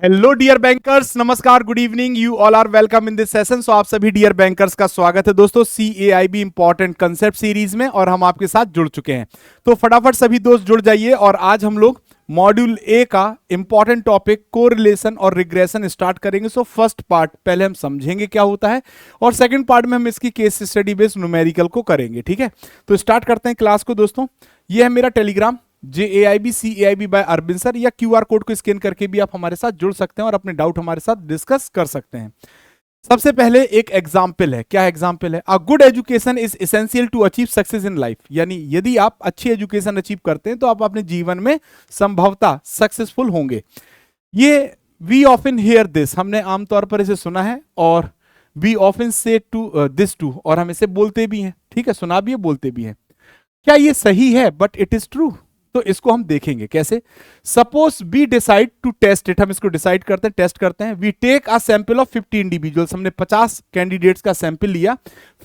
Hello dear bankers, नमस्कार, good evening, you all are welcome in this session. So आप सभी dear bankers का स्वागत है दोस्तों CAIB इंपॉर्टेंट कंसेप्ट सीरीज में, और हम आपके साथ जुड़ चुके हैं। तो फटाफट सभी दोस्त जुड़ जाइए, और आज हम लोग मॉड्यूल ए का इंपॉर्टेंट टॉपिक कोरिलेशन और रिग्रेशन स्टार्ट करेंगे। सो फर्स्ट पार्ट पहले हम समझेंगे क्या होता है, और सेकंड पार्ट में हम इसकी केस स्टडी बेस्ड न्यूमेरिकल को करेंगे। ठीक है, तो स्टार्ट करते हैं क्लास को दोस्तों। ये है मेरा Telegram JAIB CAIB by Arvind sir, या QR कोड को स्कैन करके भी आप हमारे साथ जुड़ सकते हैं और अपने डाउट हमारे साथ डिस्कस कर सकते हैं। सबसे पहले एक एग्जाम्पल है। क्या एग्जाम्पल है? A good education is essential to achieve success in life. यानी यदि आप अच्छी एजुकेशन अचीव करते हैं तो आप अपने जीवन में संभवतः सक्सेसफुल होंगे। ये वी ऑफन हियर दिस, हमने आमतौर पर इसे सुना है, और वी ऑफन से टू दिस टू, और हम इसे बोलते भी हैं। ठीक है, सुना भी है, बोलते भी हैं। क्या ये सही है? But it is true. तो इसको हम देखेंगे कैसे। Suppose we decide to test it, हम इसको डिसाइड करते हैं, टेस्ट करते हैं। We take a sample of 50 individuals, हमने 50 कैंडिडेट्स का सैंपल लिया।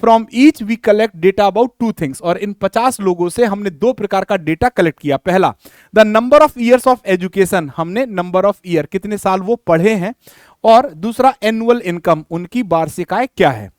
From each we collect data about two things, और इन 50 लोगों से हमने दो प्रकार का डेटा कलेक्ट किया। पहला, the number of years of education, हमने नंबर ऑफ ईयर, कितने साल वो पढ़े हैं, और दूसरा एनुअल इनकम, उनकी वार्षिक आय क्या है।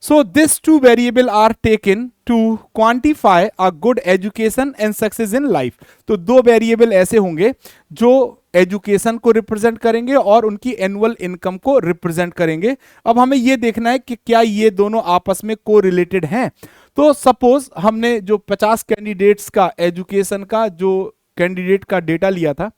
So these two variable are taken to quantify a good education and success in life. तो दो वेरिएबल ऐसे होंगे जो एजुकेशन को रिप्रेजेंट करेंगे और उनकी एनुअल इनकम को रिप्रेजेंट करेंगे। अब हमें यह देखना है कि क्या ये दोनों आपस में को रिलेटेड हैं। तो सपोज हमने जो 50 कैंडिडेट्स का एजुकेशन का जो कैंडिडेट का डेटा लिया था,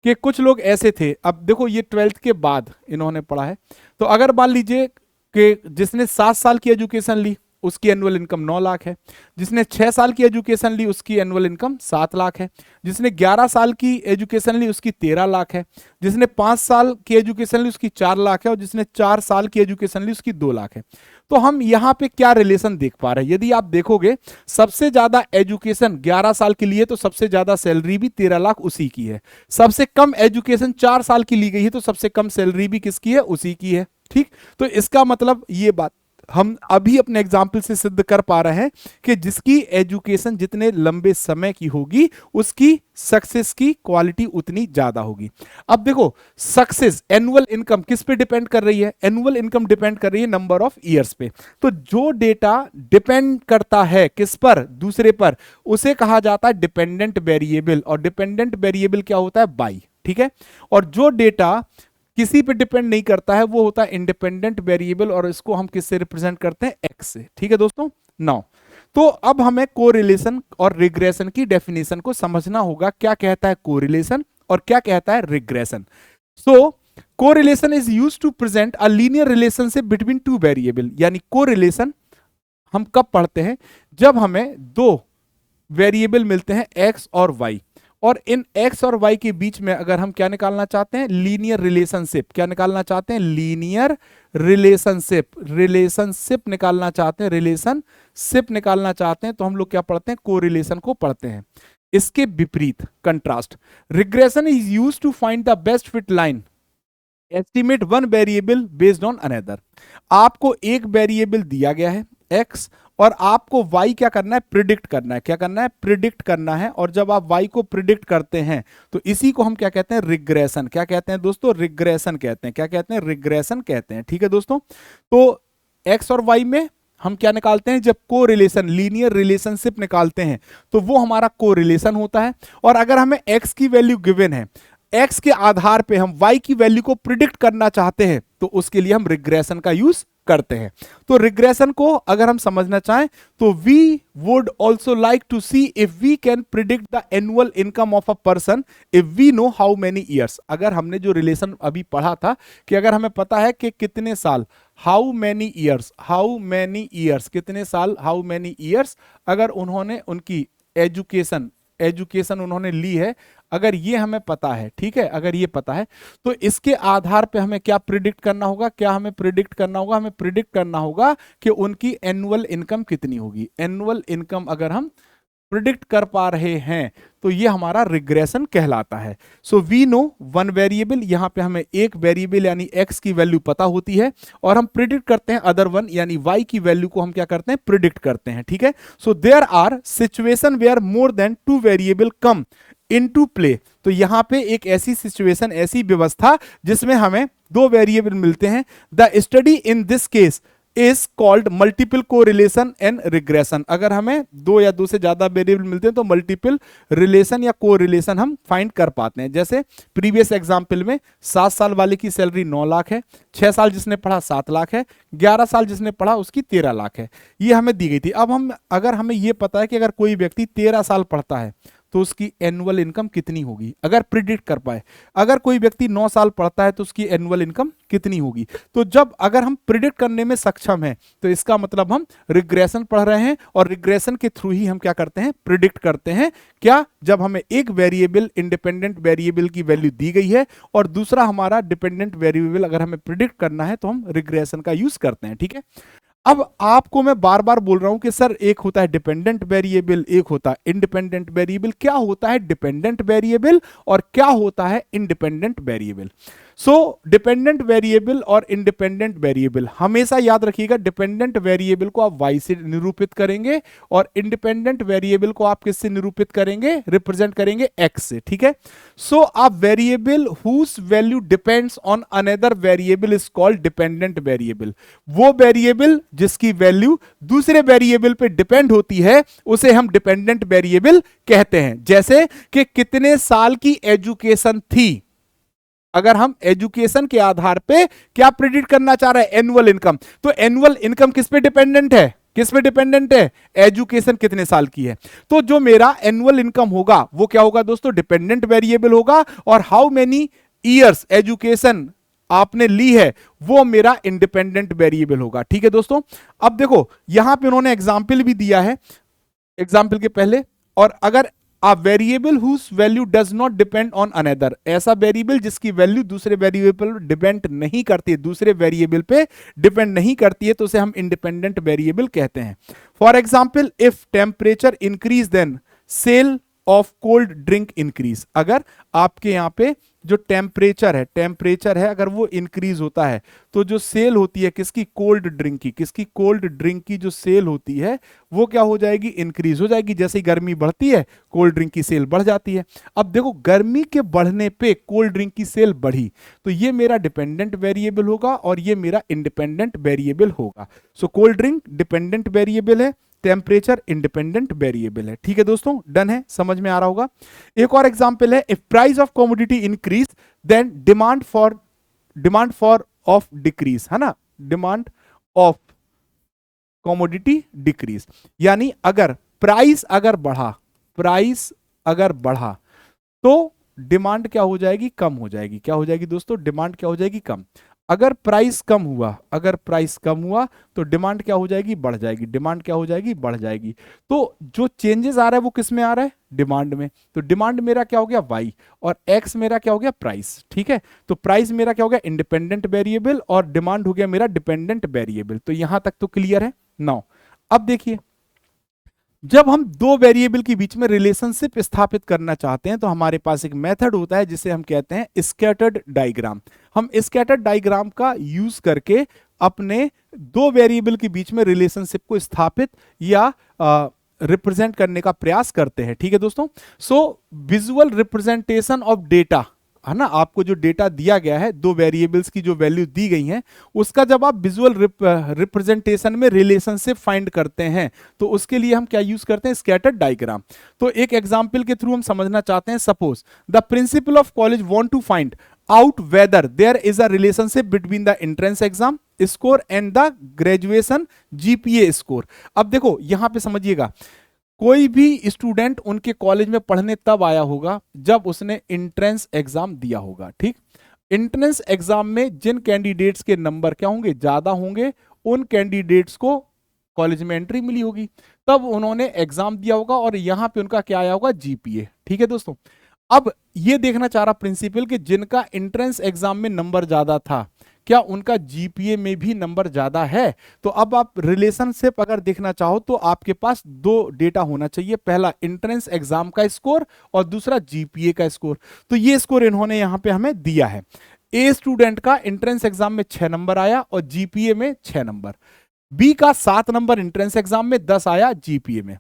कि कुछ लोग ऐसे थे। अब देखो, ये 12th के बाद इन्होंने पढ़ा है। तो अगर मान लीजिए कि जिसने 7 साल की एजुकेशन ली उसकी एनुअल इनकम 9 लाख है, जिसने 6 साल की एजुकेशन ली उसकी एनुअल इनकम 7 लाख है, जिसने 11 साल की एजुकेशन ली उसकी 13 लाख है, जिसने 5 साल की एजुकेशन ली उसकी 4 लाख है, और जिसने 4 साल की एजुकेशन ली उसकी 2 लाख है। तो हम यहाँ पे क्या रिलेशन देख पा रहे हैं? यदि आप देखोगे, सबसे ज्यादा एजुकेशन 11 साल की ली है तो सबसे ज्यादा सैलरी भी 13 लाख उसी की है। सबसे कम एजुकेशन 4 साल की ली गई है तो सबसे कम सैलरी भी किसकी है? उसी की है। ठीक, तो इसका मतलब ये बात हम अभी अपने एग्जाम्पल से सिद्ध कर पा रहे हैं कि जिसकी एजुकेशन जितने लंबे समय की होगी उसकी सक्सेस की क्वालिटी उतनी ज्यादा होगी। अब देखो, सक्सेस एनुअल इनकम किस पे डिपेंड कर रही है? एनुअल इनकम डिपेंड कर रही है नंबर ऑफ ईयर्स पे। तो जो डेटा डिपेंड करता है किस पर? दूसरे पर, उसे कहा जाता है डिपेंडेंट वेरिएबल। और डिपेंडेंट वेरिएबल क्या होता है? बाई। ठीक है, और जो डेटा किसी पे डिपेंड नहीं करता है वो होता है इंडिपेंडेंट वेरिएबल, और इसको हम किससे रिप्रेजेंट करते हैं? एक्स से। ठीक है दोस्तों, नाउ तो अब हमें कोरिलेशन और रिग्रेशन की डेफिनेशन को समझना होगा। क्या कहता है कोरिलेशन और क्या कहता है regression? So correlation is used to present a linear relationship between two variable. यानी कोरिलेशन हम कब पढ़ते हैं? जब हमें दो वेरिएबल मिलते हैं एक्स और वाई, और इन x और y के बीच में अगर हम क्या निकालना चाहते हैं? Linear relationship. क्या निकालना चाहते हैं? Linear relationship. रिलेशनशिप निकालना चाहते हैं, रिलेशनशिप निकालना चाहते हैं, तो हम लोग क्या पढ़ते हैं? कोरिलेशन को पढ़ते हैं। इसके विपरीत, contrast, regression is used to find the best fit line, estimate one variable based on another. आपको एक वेरिएबल दिया गया है x, और आपको y क्या करना है? प्रिडिक्ट करना है। क्या करना है? प्रिडिक्ट करना है। और जब आप y को प्रिडिक्ट करते हैं तो इसी को हम क्या कहते हैं? रिग्रेशन। क्या कहते हैं दोस्तों? रिग्रेशन कहते हैं। क्या कहते हैं? रिग्रेशन कहते हैं। ठीक है दोस्तों, तो x और y में हम क्या निकालते हैं? जब को रिलेशन, लीनियर रिलेशनशिप निकालते हैं तो वो हमारा को रिलेशन होता है। और अगर हमें x की वैल्यू गिवन है, x के आधार पे हम y की वैल्यू को प्रिडिक्ट करना चाहते हैं, तो उसके लिए हम रिग्रेशन का यूज करते हैं। तो रिग्रेशन को अगर हम समझना चाहें तो we would also like to see if we can predict the annual income of a person if we know how many years. अगर हमने जो रिलेशन अभी पढ़ा था कि अगर हमें पता है कि कितने साल, how many years, how many years, कितने साल, हाउ मेनी ईयर्स, अगर उन्होंने उनकी एजुकेशन उन्होंने ली है, अगर ये हमें पता है, ठीक है, अगर ये पता है, तो इसके आधार पे हमें क्या प्रिडिक्ट करना होगा? क्या हमें प्रिडिक्ट करना होगा? हमें प्रिडिक्ट करना होगा कि उनकी एनुअल इनकम कितनी होगी। एनुअल इनकम अगर हम प्रिडिक्ट कर पा रहे हैं तो ये हमारा रिग्रेशन कहलाता है। So we know one variable, यहां पे हमें एक वेरिएबल यानी x की वैल्यू पता होती है, और हम प्रिडिक्ट करते हैं अदर वन यानी y की वैल्यू को हम क्या करते हैं? प्रिडिक्ट करते हैं। ठीक है, so there are situation where more than two variable come into play. तो यहां पे एक ऐसी सिचुएशन, ऐसी व्यवस्था जिसमें हमें दो वेरिएबल मिलते हैं। The study in this case is called multiple correlation and regression. अगर हमें दो या दो से ज्यादा वेरिएबल मिलते हैं तो मल्टीपल रिलेशन या कोरिलेशन हम फाइंड कर पाते हैं। जैसे प्रीवियस एग्जांपल में 7 साल वाले की सैलरी 9 लाख है, 6 साल जिसने पढ़ा 7 लाख है, 11 साल जिसने पढ़ा उसकी 13 लाख है। ये हमें दी गई थी। अब अगर हमें ये पता है कि अगर कोई व्यक्ति 13 साल पढ़ता है तो उसकी एनुअल इनकम कितनी होगी, अगर प्रिडिक्ट कर पाए। अगर कोई व्यक्ति 9 साल पढ़ता है तो उसकी एनुअल इनकम कितनी होगी। तो जब अगर हम प्रिडिक्ट करने में सक्षम हैं तो इसका मतलब हम रिग्रेशन पढ़ रहे हैं, और रिग्रेशन के थ्रू ही हम क्या करते हैं, प्रिडिक्ट करते हैं। क्या, जब हमें एक वेरिएबल, इंडिपेंडेंट वेरिएबल की वैल्यू दी गई है और दूसरा हमारा डिपेंडेंट वेरिएबल अगर हमें प्रिडिक्ट करना है तो हम रिग्रेशन का यूज करते हैं। ठीक है। अब आपको मैं बार बार बोल रहा हूं कि सर एक होता है डिपेंडेंट वेरिएबल, एक होता है इंडिपेंडेंट वेरिएबल। क्या होता है डिपेंडेंट वेरिएबल और क्या होता है इंडिपेंडेंट वेरिएबल? सो डिपेंडेंट वेरिएबल और इंडिपेंडेंट वेरिएबल हमेशा याद रखिएगा, डिपेंडेंट वेरिएबल को आप y से निरूपित करेंगे और इंडिपेंडेंट वेरिएबल को आप किससे निरूपित करेंगे, रिप्रेजेंट करेंगे x से। ठीक है। So a variable whose value depends on another variable is called dependent variable. वो वेरिएबल जिसकी वैल्यू दूसरे वेरिएबल पे डिपेंड होती है उसे हम डिपेंडेंट वेरिएबल कहते हैं। जैसे कि कितने साल की एजुकेशन थी, अगर हम एजुकेशन के आधार पे क्या प्रेडिक्ट करना चाह रहे हैं, एनुअल इनकम, तो एनुअल इनकम किस पे डिपेंडेंट है, किस पे डिपेंडेंट है, एजुकेशन कितने साल की है। तो जो मेरा एनुअल इनकम होगा वो क्या होगा दोस्तों, डिपेंडेंट वेरिएबल होगा, और हाउ मेनी ईयर्स एजुकेशन आपने ली है वो मेरा इंडिपेंडेंट वेरिएबल होगा। ठीक है दोस्तों। अब देखो यहां पे उन्होंने एग्जाम्पल भी दिया है एग्जाम्पल के पहले, और अगर a variable whose value does not depend on another, ऐसा वेरिएबल जिसकी वैल्यू दूसरे वेरिएबल पर डिपेंड नहीं करती है, दूसरे वेरिएबल पे डिपेंड नहीं करती है, तो उसे हम इंडिपेंडेंट वेरिएबल कहते हैं। For example, if temperature increase then sale of cold drink increase. अगर आपके यहाँ पे जो टेम्परेचर है अगर वो इंक्रीज होता है तो जो सेल होती है किसकी, कोल्ड ड्रिंक की, किसकी, कोल्ड ड्रिंक की जो सेल होती है वो क्या हो जाएगी, इंक्रीज हो जाएगी। जैसे ही गर्मी बढ़ती है कोल्ड ड्रिंक की सेल बढ़ जाती है। अब देखो गर्मी के बढ़ने पे कोल्ड ड्रिंक की सेल बढ़ी, तो ये मेरा डिपेंडेंट वेरिएबल होगा और ये मेरा इंडिपेंडेंट वेरिएबल होगा। So cold drink dependent variable है, टेम्परेचर इंडिपेंडेंट वेरिएबल है। ठीक है दोस्तों, डन है, समझ में आ रहा होगा। एक और एग्जांपल है, if price of commodity increase then demand for of decrease, है ना, डिमांड ऑफ कमोडिटी डिक्रीज। यानी अगर प्राइस अगर बढ़ा तो डिमांड क्या हो जाएगी, कम हो जाएगी। क्या हो जाएगी दोस्तों, डिमांड क्या हो जाएगी, कम। अगर प्राइस कम हुआ तो डिमांड क्या हो जाएगी, बढ़ जाएगी। डिमांड क्या हो जाएगी, बढ़ जाएगी। तो जो चेंजेस आ रहा है वो किस में आ रहा है, डिमांड में। तो डिमांड मेरा क्या हो गया, y, और x मेरा क्या हो गया, प्राइस। ठीक है। तो प्राइस मेरा क्या हो गया, इंडिपेंडेंट वेरिएबल, और डिमांड हो गया मेरा डिपेंडेंट वेरिएबल। तो यहां तक तो क्लियर है। नाउ अब देखिए, जब हम दो वेरिएबल के बीच में रिलेशनशिप स्थापित करना चाहते हैं तो हमारे पास एक मेथड होता है जिसे हम कहते हैं स्कैटर्ड डायग्राम। हम स्कैटर्ड डायग्राम का यूज करके अपने दो वेरिएबल के बीच में रिलेशनशिप को स्थापित या रिप्रेजेंट करने का प्रयास करते हैं। ठीक है दोस्तों। So visual representation of data, है ना, आपको जो डेटा दिया गया है, दो वेरिएबल्स की जो वैल्यू दी गई है, उसका जब आप विजुअल रिप्रेजेंटेशन में रिलेशनशिप फाइंड करते हैं तो उसके लिए हम क्या यूज करते हैं, स्कैटर्ड डायग्राम। तो एक एग्जांपल के थ्रू हम समझना चाहते हैं। Suppose the principal of college want to find out whether there is a relationship between the entrance exam score and the graduation GPA score. अब देखो यहां पे समझिएगा, कोई भी स्टूडेंट उनके कॉलेज में पढ़ने तब आया होगा जब उसने एंट्रेंस एग्जाम दिया होगा। ठीक, एंट्रेंस एग्जाम में जिन कैंडिडेट्स के नंबर क्या होंगे, ज्यादा होंगे, उन कैंडिडेट्स को कॉलेज में एंट्री मिली होगी, तब उन्होंने एग्जाम दिया होगा और यहां पे उनका क्या आया होगा, जीपीए। ठीक है दोस्तों। अब ये देखना चाह रहा प्रिंसिपल कि जिनका एंट्रेंस एग्जाम में नंबर ज्यादा था क्या उनका जीपीए में भी नंबर ज्यादा है। तो अब आप रिलेशनशिप अगर देखना चाहो तो आपके पास दो डेटा होना चाहिए, पहला एंट्रेंस एग्जाम का स्कोर और दूसरा जीपीए का स्कोर। तो ये स्कोर इन्होंने यहां पे हमें दिया है। ए स्टूडेंट का एंट्रेंस एग्जाम में 6 नंबर आया और जीपीए में 6 नंबर, बी का 7 नंबर एंट्रेंस एग्जाम में, 10 आया जीपीए में।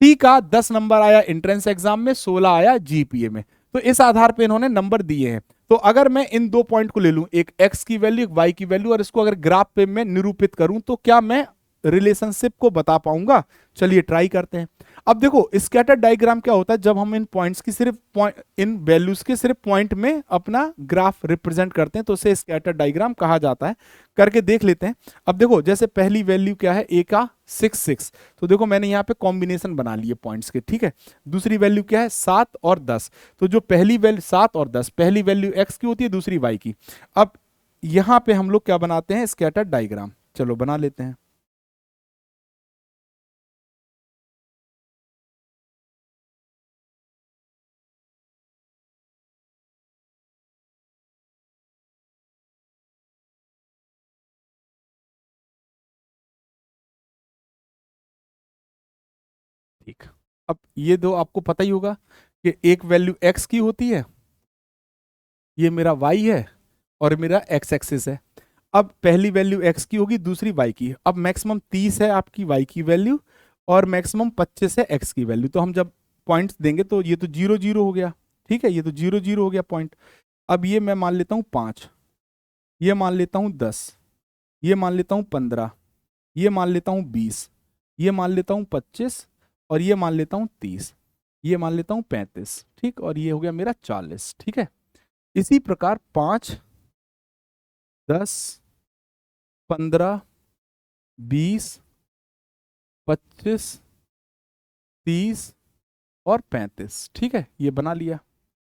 सी का 10 नंबर आया एंट्रेंस एग्जाम में, 16 आया जीपीए में। तो इस आधार पे इन्होंने नंबर दिए हैं। तो अगर मैं इन दो पॉइंट को ले लूं, एक एक्स की वैल्यू एक वाई की वैल्यू, और इसको अगर ग्राफ पे मैं निरूपित करूं तो क्या मैं रिलेशनशिप को बता पाऊंगा? चलिए ट्राई करते हैं। अब देखो स्कैटर डायग्राम क्या होता है, जब हम इन पॉइंट्स की सिर्फ इन वैल्यूज के सिर्फ पॉइंट में अपना ग्राफ रिप्रेजेंट करते हैं तो उसे स्कैटर डायग्राम कहा जाता है। करके देख लेते हैं। अब देखो जैसे पहली वैल्यू क्या है, ए का 6 तो देखो मैंने यहाँ पे कॉम्बिनेशन बना लिए पॉइंट्स के, ठीक है। दूसरी वैल्यू क्या है, 7 और 10, तो जो पहली वैल्यू 7 और 10, पहली वैल्यू एक्स की होती है, दूसरी वाई की। अब यहां पे हम लोग क्या बनाते हैं, स्कैटर डायग्राम। चलो बना लेते हैं। ठीक। अब ये दो आपको पता ही होगा कि एक वैल्यू एक्स की होती है, ये मेरा वाई है, और मेरा एक्स एक्सिस है। अब पहली वैल्यू एक्स की होगी, दूसरी वाई की। अब मैक्सिमम 30 है आपकी वाई की वैल्यू, और मैक्सिमम 25 है एक्स की वैल्यू। तो हम जब पॉइंट्स देंगे तो ये तो 0 0 हो गया, ठीक है, ये तो 0 0 हो गया पॉइंट। अब ये मैं मान लेता हूँ 5, ये मान लेता हूँ 10, ये मान लेता हूँ 15, ये मान लेता हूँ 20, ये मान लेता हूँ 25, और ये मान लेता हूँ 30, ये मान लेता हूँ 35, ठीक, और ये हो गया मेरा 40, ठीक है। इसी प्रकार 5, 10, 15, 20, 25, 30 और 35, ठीक है, ये बना लिया।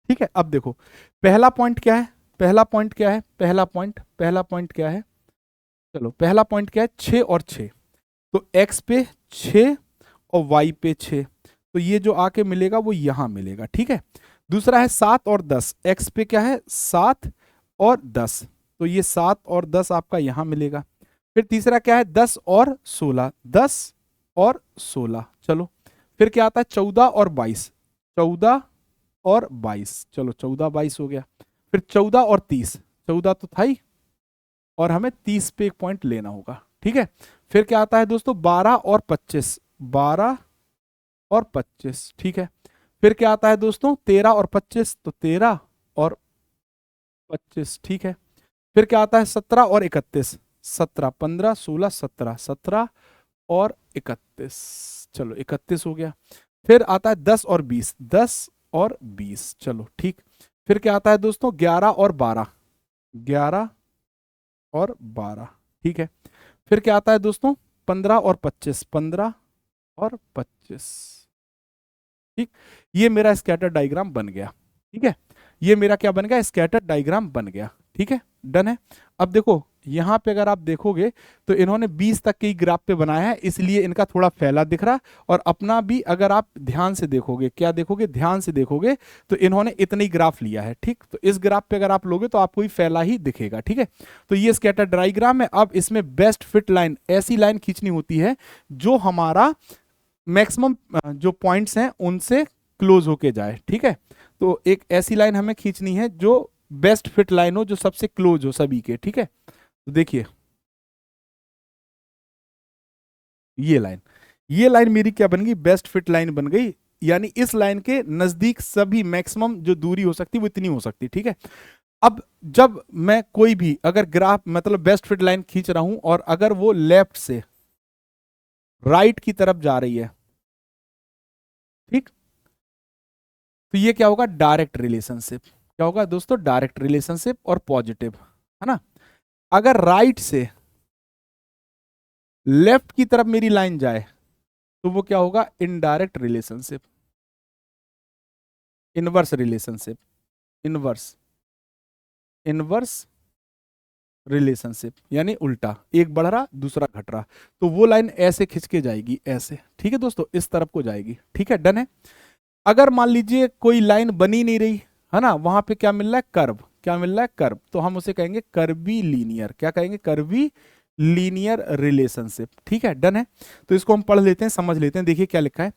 ठीक है, अब देखो पहला पॉइंट क्या है, पहला पॉइंट क्या है, पहला पॉइंट क्या है, चलो पहला पॉइंट क्या है, 6 और 6, तो x पे 6 और y पे 6, तो ये जो आके मिलेगा वो यहां मिलेगा, ठीक है। दूसरा है 7 और 10, x पे क्या है, 7 और 10, तो ये 7 और 10 आपका यहां मिलेगा। फिर तीसरा क्या है, 10 और 16, 10 और 16, चलो। फिर क्या आता है, 14 और 22, 14 और 22, चलो 14 22 हो गया। फिर 14 और 30, 14 तो था ही, और हमें 30 पे एक पॉइंट लेना होगा, ठीक है। फिर क्या आता है दोस्तों, 12 और 25, 12 और 25, ठीक है। फिर क्या आता है दोस्तों, 13 और 25, तो 13 और 25, ठीक है। फिर क्या आता है, 17 और 31, 17, 15, 16, 17, 17 और 31, चलो 31 हो गया। फिर आता है 10 और 20, 10 और 20, चलो ठीक। फिर क्या आता है दोस्तों, 11 और 12, 11 और 12, ठीक है। फिर क्या आता है दोस्तों, 15 और 25, 15 और 25, ठीक। ये मेरा स्कैटर डायग्राम बन गया, ठीक है। ये मेरा क्या बन गया, स्कैटर डायग्राम बन गया, ठीक है, डन है। अब देखो यहां पे अगर आप देखोगे तो इन्होंने 20 तक के ग्राफ पे बनाया है, इसलिए इनका थोड़ा फैला दिख रहा। और अपना भी अगर आप ध्यान से देखोगे, क्या देखोगे, ध्यान से देखोगे तो इन्होंने इतने ही ग्राफ लिया है, ठीक। तो इस ग्राफ पे अगर आप लोगे तो आपको ही फैला ही दिखेगा, ठीक है। तो ये स्कैटर डायग्राम है। अब इसमें बेस्ट फिट लाइन, ऐसी लाइन खींचनी होती है जो हमारा मैक्सिमम जो पॉइंट्स हैं उनसे क्लोज होके जाए, ठीक है। तो एक ऐसी लाइन हमें खींचनी है जो बेस्ट फिट लाइन हो, जो सबसे क्लोज हो सभी के, ठीक है। तो देखिए ये लाइन मेरी क्या बन गई, बेस्ट फिट लाइन बन गई। यानी इस लाइन के नजदीक सभी मैक्सिमम जो दूरी हो सकती है वो इतनी हो सकती है, ठीक है। अब जब मैं कोई भी अगर ग्राफ मतलब बेस्ट फिट लाइन खींच रहा हूं और अगर वो लेफ्ट से राइट की तरफ जा रही है, ठीक, तो ये क्या होगा, डायरेक्ट रिलेशनशिप। क्या होगा दोस्तों, डायरेक्ट रिलेशनशिप और पॉजिटिव, है ना। अगर राइट से लेफ्ट की तरफ मेरी लाइन जाए तो वो क्या होगा, indirect relationship, inverse relationship, inverse inverse relationship, यानी उल्टा, एक बढ़ रहा दूसरा घट रहा। तो वो लाइन ऐसे खिंच के जाएगी, ऐसे, ठीक है दोस्तों, इस तरफ को जाएगी, ठीक है, डन है। अगर मान लीजिए कोई लाइन बनी नहीं रही, है ना, वहां पे क्या मिल रहा है, कर्व, क्या मिल रहा है, कर्व, तो हम उसे कहेंगे कर्वी लीनियर, क्या कहेंगे, कर्वी लीनियर रिलेशनशिप, ठीक है, डन है। तो इसको हम पढ़ लेते हैं, समझ लेते हैं। देखिए क्या लिखा है,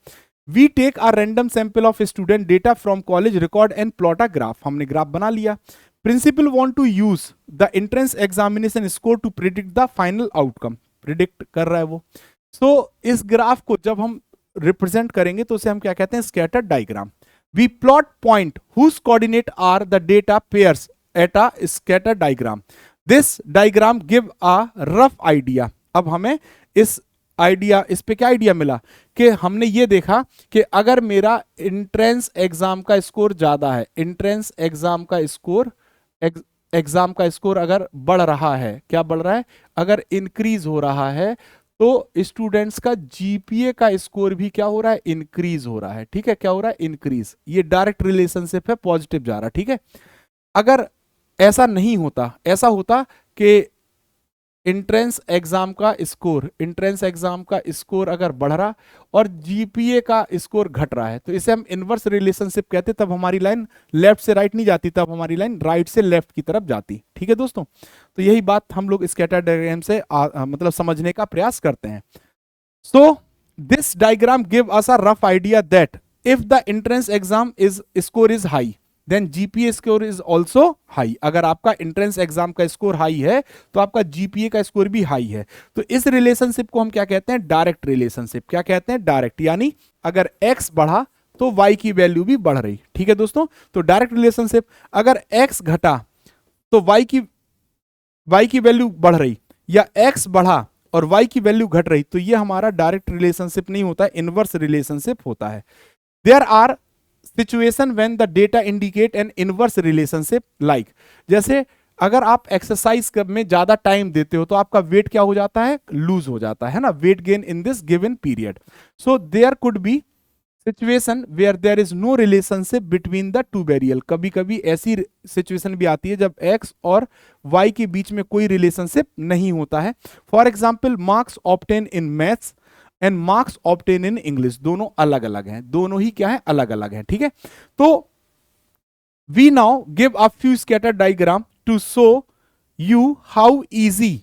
we take a random sample of student data from college record and plot a graph, हमने ग्राफ बना लिया। Principal want to use the entrance examination score to predict the final outcome, predict कर रहा है वो। सो इस ग्राफ को जब हम रिप्रेजेंट करेंगे तो उसे हम क्या कहते हैं, scatter diagram. We plot point whose coordinate are the data pairs at a scatter diagram. This diagram give a rough idea. अब हमें इस पे क्या आइडिया मिला कि हमने ये देखा कि अगर मेरा एंट्रेंस एग्जाम का स्कोर ज्यादा है, एंट्रेंस एग्जाम का स्कोर, एग्जाम का स्कोर अगर बढ़ रहा है, क्या बढ़ रहा है, अगर इंक्रीज हो रहा है, तो स्टूडेंट्स का जीपीए का स्कोर भी क्या हो रहा है, इंक्रीज हो रहा है। ठीक है, क्या हो रहा है, इंक्रीज। ये डायरेक्ट रिलेशनशिप है, पॉजिटिव जा रहा है। ठीक है, अगर ऐसा नहीं होता, ऐसा होता कि एंट्रेंस एग्जाम का स्कोर, एंट्रेंस एग्जाम का स्कोर अगर बढ़ रहा और जीपीए का स्कोर घट रहा है, तो इसे हम इनवर्स रिलेशनशिप कहते, तब हमारी लाइन लेफ्ट से राइट नहीं जाती, तब हमारी लाइन राइट से लेफ्ट की तरफ जाती। ठीक है दोस्तों, तो यही बात हम लोग स्कैटर डायग्राम से मतलब समझने का प्रयास करते हैं। So this diagram give us a rough idea that if the entrance exam is score is high then GPA score is also high. अगर आपका एंट्रेंस एग्जाम का स्कोर हाई है तो आपका जीपीए का स्कोर भी हाई है। तो इस रिलेशनशिप को हम क्या कहते हैं, डायरेक्ट रिलेशनशिप। क्या कहते हैं, डायरेक्ट, यानी अगर एक्स बढ़ा तो वाई की वैल्यू भी बढ़ रही। ठीक है दोस्तों, तो डायरेक्ट रिलेशनशिप। अगर एक्स घटा तो वाई की वैल्यू बढ़ रही, या एक्स बढ़ा और वाई की वैल्यू घट रही, तो ये हमारा डायरेक्ट रिलेशनशिप नहीं होता है, इनवर्स रिलेशनशिप होता है। There are situation when the data indicate an inverse relationship, like जैसे अगर आप एक्सरसाइज में ज्यादा टाइम देते हो तो आपका वेट क्या हो जाता है, लूज हो जाता है ना, weight gain in this given period. So there could be situation where there is no relationship between the two variable. कभी कभी ऐसी सिचुएशन भी आती है जब एक्स और वाई के बीच में कोई रिलेशनशिप नहीं होता है। For example marks obtain in maths and marks obtain in English, दोनों अलग अलग हैं, दोनों ही क्या है, अलग अलग हैं। ठीक है, तो we now give a few scatter diagram to show you how easy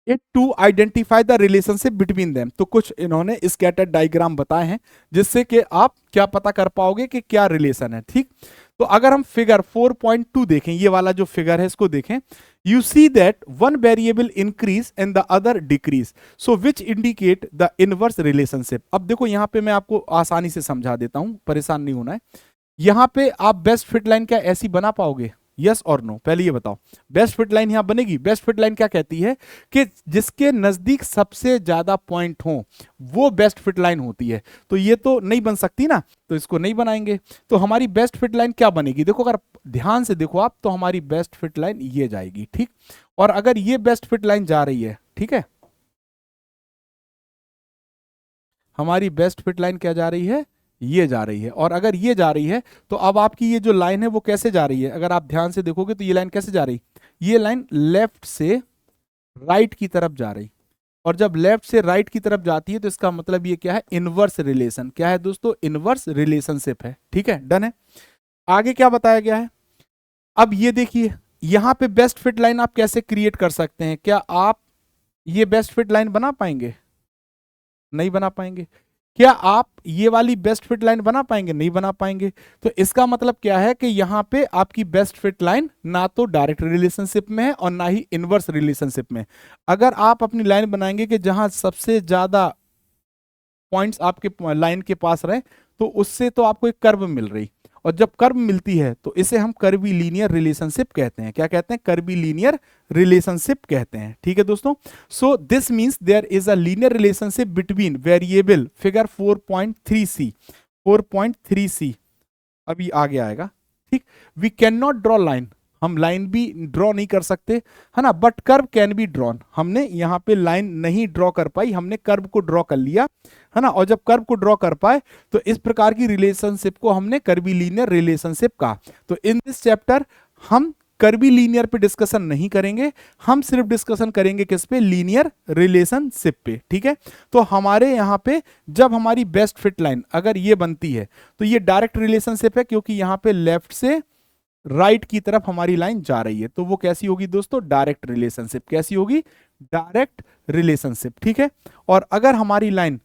it to identify the relationship between them. तो कुछ इन्होंने स्कैटर डायग्राम बताए हैं जिससे कि आप क्या पता कर पाओगे कि क्या रिलेशन है। ठीक, तो अगर हम फिगर 4.2 देखें, ये वाला जो फिगर है इसको देखें, you see that one variable increase and the other decrease, so which indicate the inverse relationship. अब देखो यहां पे मैं आपको आसानी से समझा देता हूं, परेशान नहीं होना है। यहां पे आप बेस्ट फिट लाइन क्या ऐसी बना पाओगे, यस और नो, पहले ये बताओ, बेस्ट फिट लाइन यहां बनेगी? बेस्ट फिट लाइन क्या कहती है कि जिसके नजदीक सबसे ज्यादा पॉइंट हो वो बेस्ट फिट लाइन होती है। तो ये तो नहीं बन सकती ना, तो इसको नहीं बनाएंगे। तो हमारी बेस्ट फिट लाइन क्या बनेगी, देखो अगर ध्यान से देखो आप, तो हमारी बेस्ट फिट लाइन ये जाएगी। ठीक, और अगर ये बेस्ट फिट लाइन जा रही है, ठीक है, हमारी बेस्ट फिट लाइन क्या जा रही है, ये जा रही है, और अगर ये जा रही है तो अब आपकी ये जो लाइन है वो कैसे जा रही है, अगर आप ध्यान से देखोगे तो ये लाइन कैसे जा रही, ये लाइन लेफ्ट से राइट की तरफ जा रही। और जब लेफ्ट से राइट की तरफ जाती है तो इसका मतलब ये क्या है, इनवर्स रिलेशन। क्या है दोस्तों, इनवर्स रिलेशनशिप है। ठीक है, डन है। आगे क्या बताया गया है, अब ये देखिए यहां पे बेस्ट फिट लाइन आप कैसे क्रिएट कर सकते हैं। क्या आप ये बेस्ट फिट लाइन बना पाएंगे, नहीं बना पाएंगे। क्या आप ये वाली बेस्ट फिट लाइन बना पाएंगे, नहीं बना पाएंगे। तो इसका मतलब क्या है कि यहां पे आपकी बेस्ट फिट लाइन ना तो डायरेक्ट रिलेशनशिप में है और ना ही इनवर्स रिलेशनशिप में। अगर आप अपनी लाइन बनाएंगे कि जहां सबसे ज्यादा पॉइंट्स आपके लाइन के पास रहे, तो उससे तो आपको एक कर्व मिल रही, और जब कर्व मिलती है तो इसे हम कर्वी लीनियर रिलेशनशिप कहते हैं। क्या कहते हैं, कर्वी लीनियर रिलेशनशिप कहते हैं। ठीक है दोस्तों, so this means there is a linear relationship between variable, figure 4.3c, 4.3c अभी आगे आएगा। ठीक, we can not draw line, हम लाइन भी ड्रॉ नहीं कर सकते है ना, but curve can be drawn. हमने यहाँ पे लाइन नहीं ड्रॉ कर पाई, हमने कर्व को ड्रॉ कर लिया है ना, और जब कर्व को ड्रॉ कर पाए तो इस प्रकार की रिलेशनशिप को हमने कर्वी लीनियर रिलेशनशिप कहा। तो इन दिस चैप्टर हम कर्वी लीनियर पे डिस्कशन नहीं करेंगे, हम सिर्फ डिस्कशन करेंगे किस पे, लीनियर रिलेशनशिप पे। ठीक है, तो हमारे यहाँ पे जब हमारी बेस्ट फिट लाइन अगर ये बनती है तो ये डायरेक्ट रिलेशनशिप है, क्योंकि यहाँ पे लेफ्ट से राइट की तरफ हमारी लाइन जा रही है, तो वो कैसी होगी दोस्तों, डायरेक्ट रिलेशनशिप। कैसी होगी, डायरेक्ट रिलेशनशिप। ठीक है, और अगर हमारी लाइन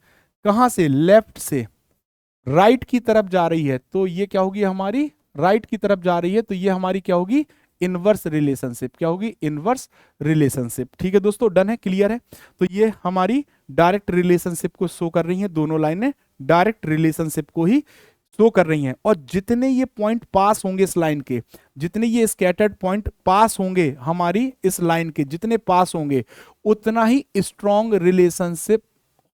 कहां से, लेफ्ट से राइट की तरफ जा रही है, तो ये क्या होगी, हमारी राइट की तरफ जा रही है, तो ये हमारी क्या होगी, इनवर्स रिलेशनशिप। क्या होगी, इनवर्स रिलेशनशिप। ठीक है दोस्तों, डन है, क्लियर है। तो ये हमारी डायरेक्ट रिलेशनशिप को शो कर रही है दोनों लाइनें, डायरेक्ट रिलेशनशिप को ही शो कर रही हैं। और जितने ये पॉइंट पास होंगे इस लाइन के, जितने ये स्कैटर्ड पॉइंट पास होंगे हमारी इस लाइन के, जितने पास होंगे उतना ही स्ट्रॉन्ग रिलेशनशिप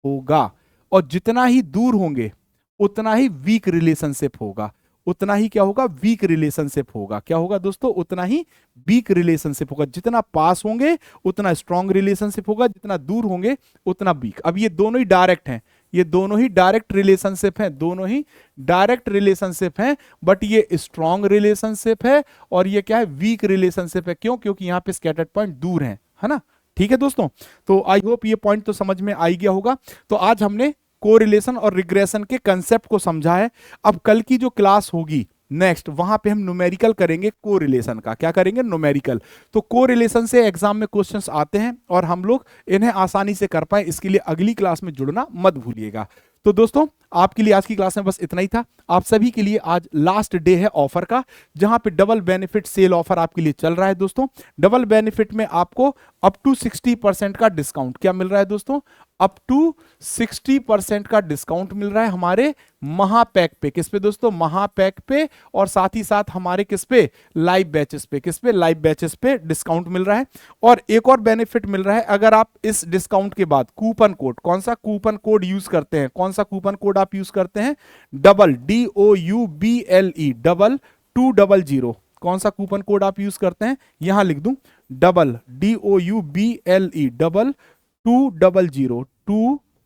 होगा, और जितना ही दूर होंगे उतना ही वीक रिलेशनशिप होगा। उतना ही क्या होगा? वीक रिलेशनशिप होगा। क्या होगा दोस्तों? उतना ही वीक रिलेशनशिप होगा। जितना पास होंगे उतना स्ट्रॉन्ग रिलेशनशिप होगा, जितना दूर होंगे उतना वीक। अब ये दोनों ही डायरेक्ट हैं, ये दोनों ही डायरेक्ट रिलेशनशिप हैं, दोनों ही डायरेक्ट रिलेशनशिप हैं, बट ये स्ट्रॉन्ग रिलेशनशिप है और ये क्या है? वीक रिलेशनशिप है। क्यों? क्योंकि यहां पे स्कैटर्ड पॉइंट दूर है ना। ठीक है दोस्तों, तो आई होप ये पॉइंट तो समझ में आ गया होगा। तो आज हमने कोरिलेशन और रिग्रेशन के कंसेप्ट को समझा है। अब कल की जो क्लास होगी नेक्स्ट, वहां पे हम न्यूमेरिकल करेंगे कोरिलेशन का। क्या करेंगे? न्यूमेरिकल। तो कोरिलेशन से एग्जाम में क्वेश्चंस आते हैं और हम लोग इन्हें आसानी से कर पाए, इसके लिए अगली क्लास में जुड़ना मत भूलिएगा। तो दोस्तों आपके लिए आज की क्लास में बस इतना ही था। आप सभी के लिए आज लास्ट डे है ऑफर का, जहां पे डबल बेनिफिट सेल ऑफर आपके लिए चल रहा है दोस्तों। डबल बेनिफिट में आपको अप टू 60% का डिस्काउंट क्या मिल रहा है दोस्तों? अप टू 60% का डिस्काउंट मिल रहा है हमारे महापैक पे। किस पे दोस्तों? महापैक पे। और साथ ही साथ हमारे किस पे? लाइव बैचेस पे। किस पे? लाइव बैचेस पे डिस्काउंट मिल रहा है। और एक और बेनिफिट मिल रहा है, अगर आप इस डिस्काउंट के बाद कूपन कोड, कौन सा कूपन कोड यूज करते हैं? कौन सा कूपन कोड आप यूज करते हैं? Double, DOUBLE, double 200। कौन सा कूपन कोड आप यूज करते हैं? यहां लिख दूं, डबल DOUBLE,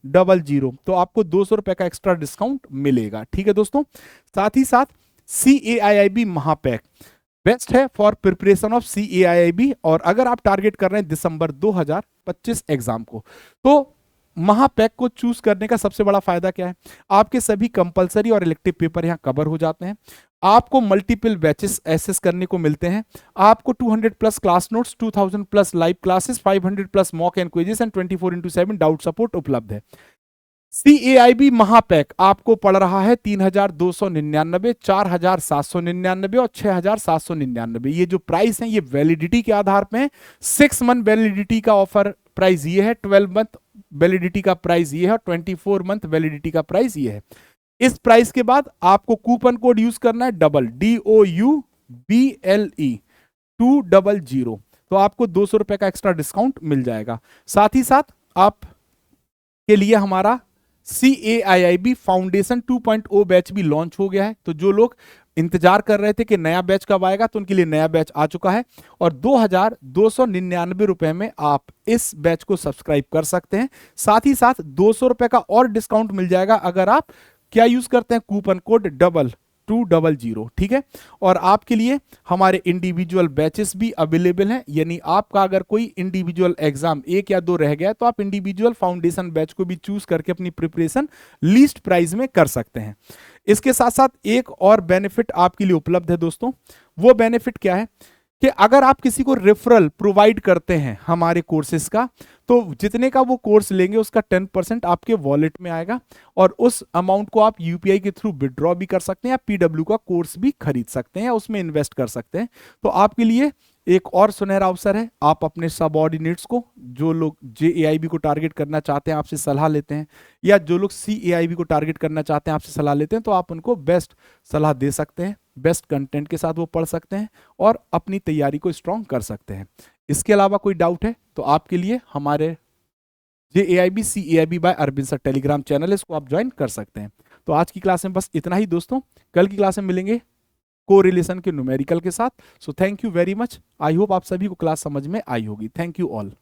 डबल 200। तो आपको 200 रुपए का एक्स्ट्रा डिस्काउंट मिलेगा। ठीक है दोस्तों, साथ ही साथ CAIIB महापैक बेस्ट है फॉर प्रिपरेशन ऑफ CAIIB। और अगर आप टारगेट कर रहे हैं दिसंबर 2025 एग्जाम को, तो महापैक को चूज करने का सबसे बड़ा फायदा क्या है? आपके सभी कंपलसरी और इलेक्टिव पेपर यहां कवर हो जाते हैं। आपको मल्टीपल बैचेस एसेस करने को मिलते हैं। आपको 200 plus class notes, 2000 plus live classes, 500 plus mock and quizzes and 24/7 doubt support उपलब्ध है। CAIB महापैक आपको पड़ रहा है 3299, 4799 और 6799। ये जो प्राइस है ये वैलिडिटी के आधार पे है। 6 मंथ वैलिडिटी का ऑफर प्राइस ये है, 12 मंथ वैलिडिटी का प्राइस ये है, और 24 मंथ वैलिडिटी का प्राइस ये है। इस प्राइस के बाद आपको कूपन कोड यूज करना है डबल, DOUBLE 200। तो आपको 200 रुपए का एक्स्ट्रा डिस्काउंट मिल जाएगा। साथ ही साथ आप के लिए हमारा CAIIB फाउंडेशन 2.0 बैच भी लॉन्च हो गया है। तो जो लोग इंतजार कर रहे थे कि नया बैच कब आएगा, तो उनके लिए नया बैच आ चुका है। और 2299 रुपए में आप इस बैच को सब्सक्राइब कर सकते हैं। साथ ही साथ 200 रुपए का और डिस्काउंट मिल जाएगा अगर आप क्या यूज करते हैं? Coupon code double 200। ठीक है, और आपके लिए हमारे इंडिविजुअल बैचेस भी अवेलेबल हैं। यानी आपका अगर कोई इंडिविजुअल एग्जाम 1 या 2 रह गया, तो आप इंडिविजुअल फाउंडेशन बैच को भी चूज करके अपनी प्रिपरेशन लीस्ट प्राइस में कर सकते हैं। इसके साथ साथ एक और बेनिफिट आपके लिए उपलब्ध है दोस्तों। वो बेनिफिट क्या है कि अगर आप किसी को रेफरल प्रोवाइड करते हैं हमारे कोर्सेज का, तो जितने का वो कोर्स लेंगे उसका 10% आपके वॉलेट में आएगा, और उस अमाउंट को आप UPI के थ्रू विड्रॉ भी कर सकते हैं, या PW का कोर्स भी खरीद सकते हैं, या उसमें इन्वेस्ट कर सकते हैं। तो आपके लिए एक और सुनहरा अवसर है। आप अपने सबऑर्डिनेट्स को, जो लोग JAIB को टारगेट करना चाहते हैं, आपसे सलाह लेते हैं, या जो लोग CAIB को टारगेट करना चाहते हैं, आपसे सलाह लेते हैं, तो आप उनको बेस्ट सलाह दे सकते हैं। बेस्ट कंटेंट के साथ वो पढ़ सकते हैं और अपनी तैयारी को स्ट्रॉन्ग कर सकते हैं। इसके अलावा कोई डाउट है तो आपके लिए हमारे JAIB CAIB by Arvind sir Telegram channel है, इसको आप ज्वाइन कर सकते हैं। तो आज की क्लास में बस इतना ही दोस्तों। कल की क्लास में मिलेंगे कोरिलेशन के न्यूमेरिकल के साथ। So thank you very much. I hope आप सभी को क्लास समझ में आई होगी। Thank you all.